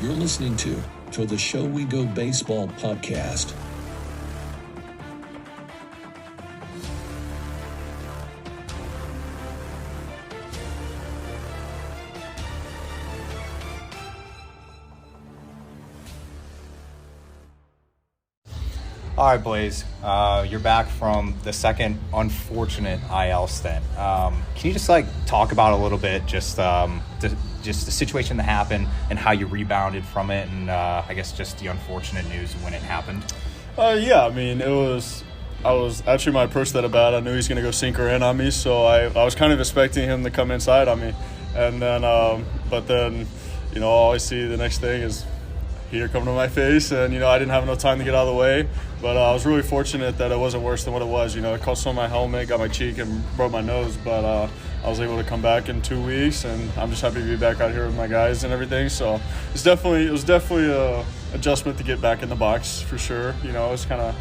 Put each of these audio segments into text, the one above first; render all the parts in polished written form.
You're listening to the Show We Go Baseball podcast. All right, Blaze, you're back from the second unfortunate IL stint. Can you just talk about a little bit just the situation that happened and how you rebounded from it, and I guess just the unfortunate news when it happened? Yeah, I mean, I was actually my approach that at bat. I knew he was going to go sinker in on me, so I was kind of expecting him to come inside on me, and then but then all I see the next thing is heater coming to my face, and I didn't have enough time to get out of the way. But I was really fortunate that it wasn't worse than what it was. It caught some of my helmet, got my cheek, and broke my nose. But I was able to come back in 2 weeks, and I'm just happy to be back out here with my guys and everything. So it was definitely a adjustment to get back in the box for sure. It's kind of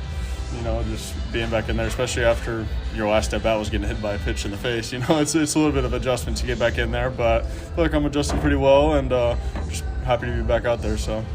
just being back in there, especially after your last at bat was getting hit by a pitch in the face. It's a little bit of adjustment to get back in there, but I feel like I'm adjusting pretty well, and just happy to be back out there. So.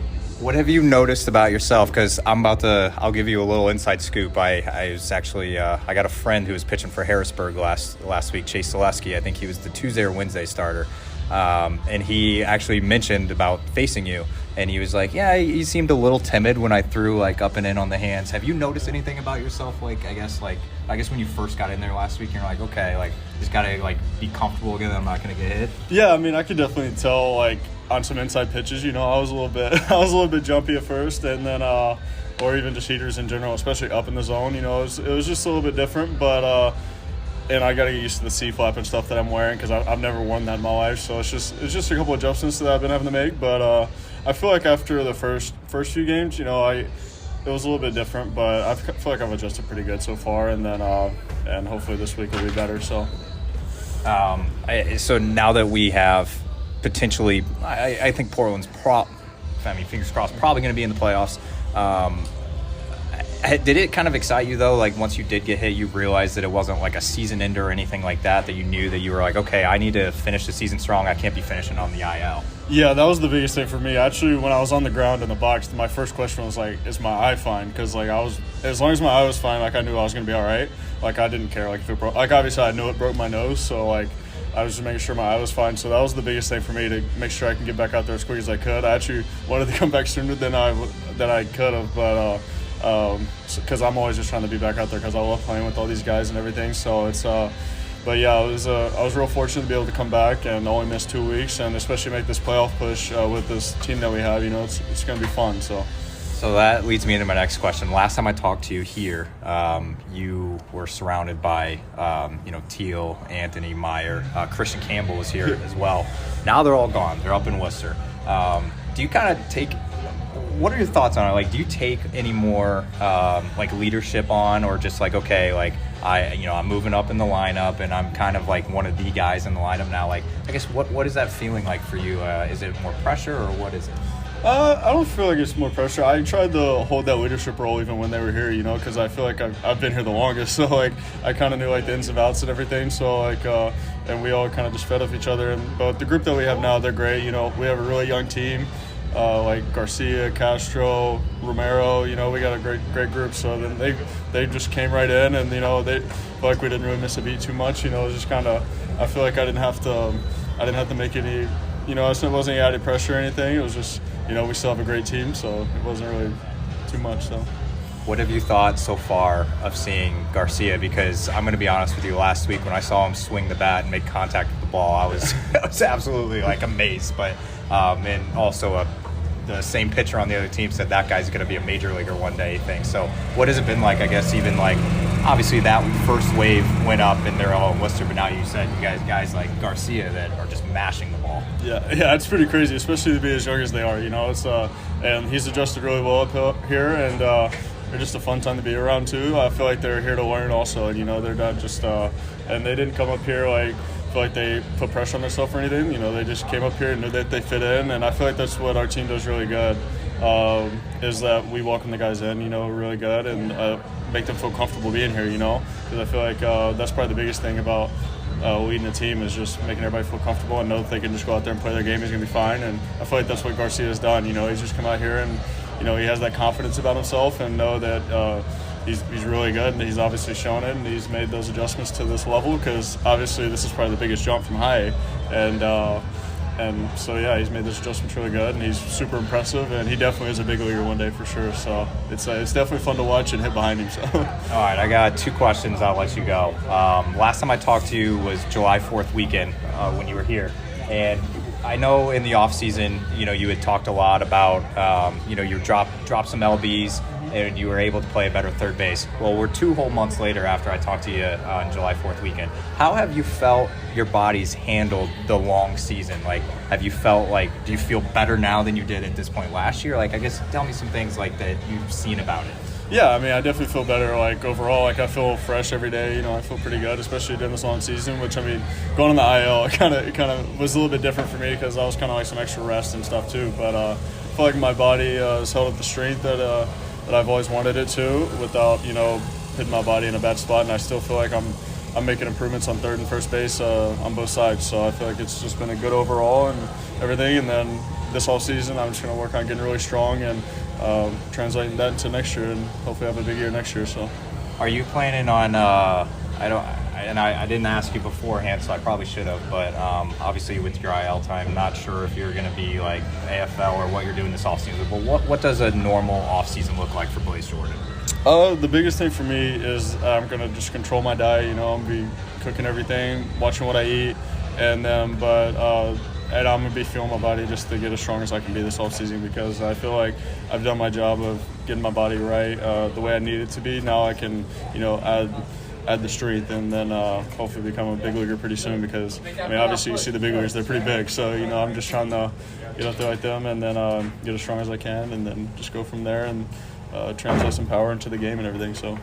What have you noticed about yourself? Because I'll give you a little inside scoop. I was actually, I got a friend who was pitching for Harrisburg last week, Chase Zaleski. I think he was the Tuesday or Wednesday starter. And he actually mentioned about facing you. And he was like, yeah, he seemed a little timid when I threw up and in on the hands. Have you noticed anything about yourself? I guess when you first got in there last week, you're like, okay, just got to be comfortable again. I'm not going to get hit. Yeah, I mean, I could definitely tell on some inside pitches, I was a little bit jumpy at first, and then or even just heaters in general, especially up in the zone. It was just a little bit different, but and I got to get used to the C-flap and stuff that I'm wearing because I've never worn that in my life. So it's just a couple adjustments that I've been having to make, but I feel like after the first few games, it was a little bit different, but I feel like I've adjusted pretty good so far, and then and hopefully this week will be better. So, so now that we have potentially, I think Portland's fingers crossed, probably going to be in the playoffs. Did it kind of excite you though? Once you did get hit, you realized that it wasn't a season ender or anything like that. That you knew that you were okay, I need to finish the season strong. I can't be finishing on the IL. Yeah, that was the biggest thing for me. Actually, when I was on the ground in the box, my first question was is my eye fine? Because as long as my eye was fine, I knew I was going to be all right. I didn't care if it broke. Obviously, I knew it broke my nose, so I was just making sure my eye was fine. So that was the biggest thing for me, to make sure I can get back out there as quick as I could. I actually wanted to come back sooner than I could have, but because I'm always just trying to be back out there because I love playing with all these guys and everything. So it's but yeah, I was real fortunate to be able to come back and only miss 2 weeks, and especially make this playoff push with this team that we have. It's going to be fun. So that leads me into my next question. Last time I talked to you here, you were surrounded by, Teal, Anthony, Meyer, Christian Campbell was here as well. Now they're all gone. They're up in Worcester. Do you kind of take? What are your thoughts on it? Do you take any more leadership on, or just okay, I'm moving up in the lineup and I'm kind of one of the guys in the lineup now? I guess what is that feeling like for you? Is it more pressure, or what is it? I don't feel like it's more pressure. I tried to hold that leadership role even when they were here, because I feel like I've been here the longest. So I kind of knew the ins and outs and everything. So and we all kind of just fed off each other. But the group that we have now, they're great. We have a really young team. Garcia, Castro, Romero, we got a great group. So then they just came right in, and they felt like we didn't really miss a beat too much. It was just kind of, I feel like I didn't have to make any, it wasn't any added pressure or anything. It was just, we still have a great team, so it wasn't really too much. So. What have you thought so far of seeing Garcia? Because I'm going to be honest with you, last week when I saw him swing the bat and make contact with the ball, I was absolutely amazed. But and also the same pitcher on the other team said that guy's going to be a major leaguer one day thing. So what has it been like? I guess even obviously that first wave went up and they're all in Worcester, but now you said you guys like Garcia that are just mashing the ball. Yeah, it's pretty crazy, especially to be as young as they are. It's and he's adjusted really well up here, and they're just a fun time to be around too. I feel like they're here to learn also, and they're not just and they didn't come up here feel like they put pressure on themselves or anything. They just came up here and knew that they fit in, and I feel like that's what our team does really good. Is that we welcome the guys in, really good, and make them feel comfortable being here, because I feel like that's probably the biggest thing about leading the team is just making everybody feel comfortable and know that they can just go out there and play their game. He's going to be fine. And I feel like that's what Garcia's done. He's just come out here and, he has that confidence about himself and know that he's really good, and he's obviously shown it, and he's made those adjustments to this level because obviously this is probably the biggest jump from high. And so, yeah, he's made this adjustment really good, and he's super impressive, and he definitely is a big leaguer one day for sure. So it's definitely fun to watch and hit behind him. So. All right, I got 2 questions. I'll let you go. Last time I talked to you was July 4th weekend when you were here. And I know in the offseason, you had talked a lot about, you dropped some LBs, and you were able to play a better third base. Well, we're 2 whole months later after I talked to you on July 4th weekend. How have you felt your body's handled the long season? Like, have you felt do you feel better now than you did at this point last year? I guess tell me some things that you've seen about it. Yeah, I mean, I definitely feel better, overall. I feel fresh every day. I feel pretty good, especially during this long season, which, I mean, going on the IL, it kind of was a little bit different for me because I was kind of some extra rest and stuff too. But I feel like my body has held up the strength that I've always wanted it to without, hitting my body in a bad spot. And I still feel like I'm making improvements on third and first base on both sides. So I feel like it's just been a good overall and everything. And then this whole season, I'm just going to work on getting really strong and translating that into next year and hopefully have a big year next year. So, are you planning on? I didn't ask you beforehand, so I probably should have. But obviously, with your IL time, not sure if you're going to be AFL or what you're doing this offseason. But what does a normal offseason look like for Blaze Jordan? The biggest thing for me is I'm going to just control my diet. I'm going to be cooking everything, watching what I eat, and I'm going to be feeling my body just to get as strong as I can be this offseason because I feel like I've done my job of getting my body right the way I need it to be. Now I can, add the strength and then hopefully become a big leaguer pretty soon because, I mean, obviously you see the big leaguers, they're pretty big. So, I'm just trying to get up there like them and then get as strong as I can and then just go from there and translate some power into the game and everything. So.